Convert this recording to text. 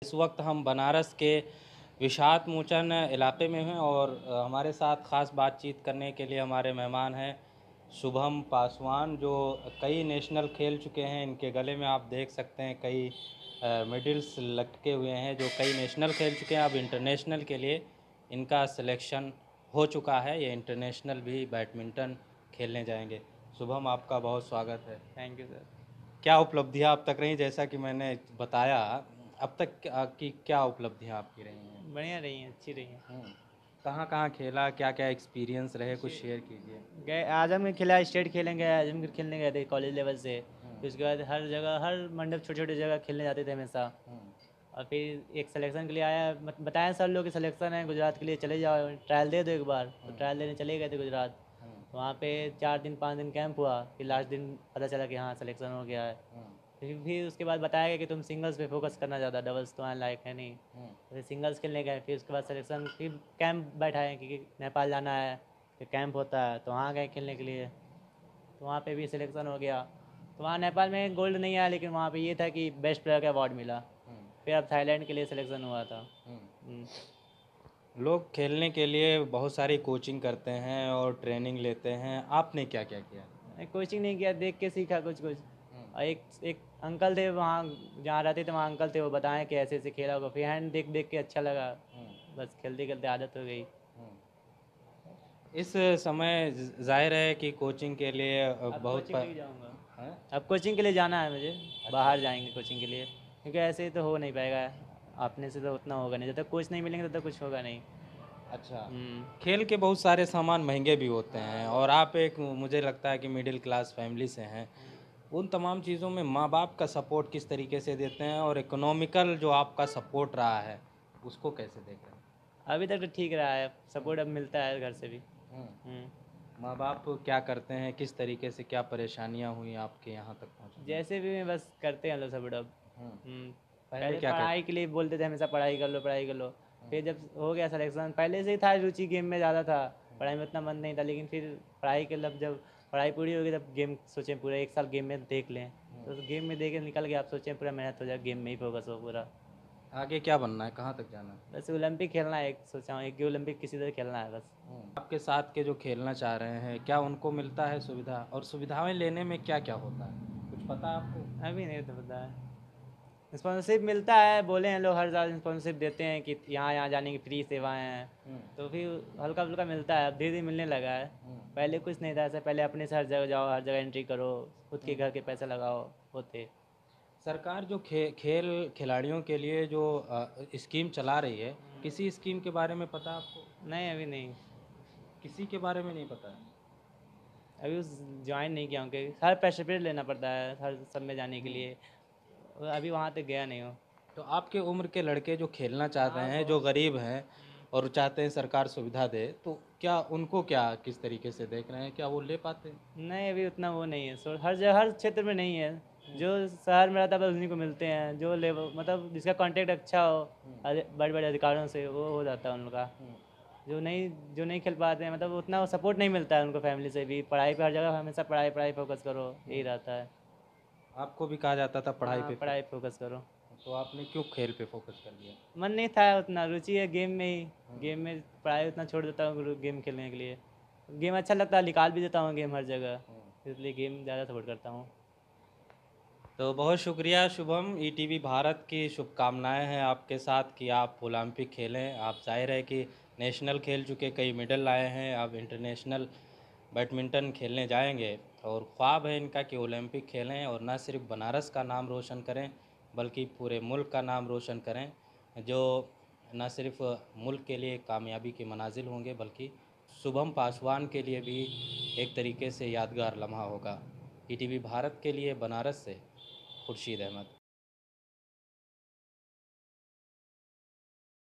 इस वक्त हम बनारस के विषाद मोचन इलाके में हैं और हमारे साथ ख़ास बातचीत करने के लिए हमारे मेहमान हैं शुभम पासवान, जो कई नेशनल खेल चुके हैं। इनके गले में आप देख सकते हैं कई मेडल्स लटके हुए हैं, जो कई नेशनल खेल चुके हैं। अब इंटरनेशनल के लिए इनका सिलेक्शन हो चुका है, ये इंटरनेशनल भी बैडमिंटन खेलने जाएंगे। शुभम, आपका बहुत स्वागत है। Thank you sir. क्या उपलब्धियां अब तक रही, जैसा कि मैंने बताया, अब तक की क्या उपलब्धियां आपकी रही हैं? बढ़िया रही हैं, अच्छी रही हैं। हम्म, कहाँ कहाँ खेला, क्या क्या एक्सपीरियंस रहे, कुछ शेयर कीजिए। गए आजमगढ़ खेला, स्टेट खेलेंगे, आजमगढ़ खेलने गए थे कॉलेज लेवल से। हम्म, फिर उसके बाद हर जगह, हर मंडप छोटी छोटी जगह खेलने जाते थे हमेशा। हम्म, और फिर एक सिलेक्शन के लिए आया, बताया सर लोग कि सिलेक्शन है गुजरात के लिए, चले जाओ, ट्रायल दे दो एक बार। तो हम्म, ट्रायल देने चले गए थे गुजरात। हम्म, वहाँ पे 4 दिन 5 दिन कैंप हुआ। फिर लास्ट दिन पता चला कि हाँ सिलेक्शन हो गया है। हम्म, फिर उसके बाद बताया गया कि तुम सिंगल्स पे फोकस करना, ज़्यादा डबल्स तुम्हारे लायक है नहीं। हम्म, फिर सिंगल्स खेलने गए। फिर उसके बाद सिलेक्शन, फिर कैंप बैठाए क्योंकि नेपाल जाना है, फिर कैंप होता है तो वहाँ गए खेलने के लिए। तो वहाँ पे भी सिलेक्शन हो गया। तो वहाँ नेपाल में गोल्ड नहीं आया, लेकिन वहाँ पे ये था कि बेस्ट प्लेयर का अवार्ड मिला। हम्म, फिर अब थाईलैंड के लिए सिलेक्शन हुआ था। हम्म। हम्म। लोग खेलने के लिए बहुत सारी कोचिंग करते हैं और ट्रेनिंग लेते हैं, आपने क्या क्या किया? कोचिंग नहीं किया, देख के सीखा कुछ कुछ। हम्म, और एक एक अंकल थे वहाँ, जहाँ रहते थे वहाँ अंकल थे, वो बताएं कि ऐसे ऐसे खेला होगा। फिर हैंड देख देख के अच्छा लगा। हम्म, बस खेलते खेलते आदत हो गई। हम्म। इस समय जाहिर है कि कोचिंग के लिए अब बहुत कोचिंग नहीं जाऊँगा। हैं? अब कोचिंग के लिए जाना है मुझे। अच्छा। बाहर जाएंगे कोचिंग के लिए, क्योंकि ऐसे तो हो नहीं पाएगा। अपने से तो उतना होगा नहीं, जब तक कोच नहीं मिलेंगे तब तक कुछ होगा नहीं। अच्छा। हम्म। खेल के बहुत सारे सामान महंगे भी होते हाँ हैं, बहुत। और आप एक, मुझे लगता है कि मिडिल क्लास फैमिली से हैं। उन तमाम चीज़ों में माँ बाप का सपोर्ट किस तरीके से देते हैं, और इकोनॉमिकल जो आपका सपोर्ट रहा है उसको कैसे देख रहे हैं? अभी तक तो ठीक रहा है, हम्म, सपोर्ट अब मिलता है घर से भी। हम्म। हम्म। माँ बाप क्या करते हैं, किस तरीके से, क्या परेशानियाँ हुई आपके यहाँ तक पहुँचने में? जैसे भी बस करते हैं लोग सपोर्ट अब। हम्म। हम्म। पहले पहले क्या पढ़ाई करते? के लिए बोलते थे हमेशा, पढ़ाई कर लो पढ़ाई कर लो। हम्म, फिर जब हो गया सिलेक्शन, पहले से ही था रुचि गेम में ज़्यादा था। हम्म, पढ़ाई में उतना मन नहीं था, लेकिन फिर पढ़ाई के लब जब पढ़ाई पूरी हो गई तब गेम सोचें पूरा 1 साल गेम में देख लें। हम्म। तो गेम में देख के निकल गया, आप सोचें पूरा मेहनत हो जाए, गेम में ही फोकस हो पूरा। आगे क्या बनना है, कहाँ तक जाना है? बस ओलंपिक खेलना है, एक सोचा हूँ एक ओलंपिक किसी तरह खेलना है बस। आपके साथ के जो खेलना चाह रहे हैं, क्या उनको मिलता है सुविधा, और सुविधाएं लेने में क्या क्या होता है, कुछ पता है आपको? अभी नहीं तो पता है। स्पॉन्सरशिप मिलता है, बोले हैं लोग हर साल स्पॉन्सरशिप देते हैं कि यहाँ यहाँ जाने की फ्री सेवाएं हैं। हम्म, तो फिर हल्का फुल्का मिलता है, अब धीरे धीरे मिलने लगा है। हम्म, पहले कुछ नहीं था ऐसा, पहले अपने से हर जगह जाओ, हर जगह एंट्री करो, खुद के हम्म। घर के पैसे लगाओ होते। सरकार जो खेल खिलाड़ियों के लिए जो स्कीम चला रही है, किसी स्कीम के बारे में पता है आपको? नहीं अभी नहीं। किसी के बारे में नहीं पता है? अभी उस ज्वाइन नहीं किया हूँ, क्योंकि हर सर्टिफिकेट लेना पड़ता है हर सब में जाने के हम्म। लिए। और अभी वहाँ तक गया नहीं हूँ। तो आपके उम्र के लड़के जो खेलना चाहते हाँ हैं, जो बहुत। गरीब हैं और चाहते हैं सरकार सुविधा दे, तो क्या उनको, क्या किस तरीके से देख रहे हैं, क्या वो ले पाते हैं? नहीं अभी उतना वो नहीं है, सो हर जगह हर क्षेत्र में नहीं है। हम्म, जो शहर में रहता है बस उन्हीं को मिलते हैं, जो लेवल मतलब जिसका कांटेक्ट अच्छा हो हम्म, बड़े बड़े अधिकारियों से, वो हो जाता है उनका। हम्म, जो नहीं खेल पाते हैं, मतलब उतना वो सपोर्ट नहीं मिलता है उनको फैमिली से भी। पढ़ाई पे हर जगह हमेशा पढ़ाई पढ़ाई फोकस करो, यही हम्म। रहता है। आपको भी कहा जाता था पढ़ाई हाँ पे पढ़ाई फोकस करो। तो आपने क्यों खेल पे फोकस कर लिया? मन नहीं था उतना, रुचि है गेम में ही। हम्म, गेम में पढ़ाई उतना छोड़ देता हूँ गेम खेलने के लिए। गेम अच्छा लगता है, निकाल भी देता हूँ गेम हर हम्म। जगह, इसलिए गेम ज़्यादा सपोर्ट करता हूँ। तो बहुत शुक्रिया शुभम, ईटीवी भारत की शुभकामनाएं हैं आपके साथ कि आप ओलंपिक खेलें। आप जाहिर है कि नेशनल खेल चुके, कई मेडल लाए हैं, अब इंटरनेशनल बैडमिंटन खेलने जाएंगे, और ख्वाब है इनका कि ओलंपिक खेलें और न सिर्फ बनारस का नाम रोशन करें बल्कि पूरे मुल्क का नाम रोशन करें, जो न सिर्फ मुल्क के लिए कामयाबी के मनाजिल होंगे बल्कि शुभम पासवान के लिए भी एक तरीके से यादगार लम्हा होगा। ईटीवी भारत के लिए बनारस से खुर्शीद अहमद।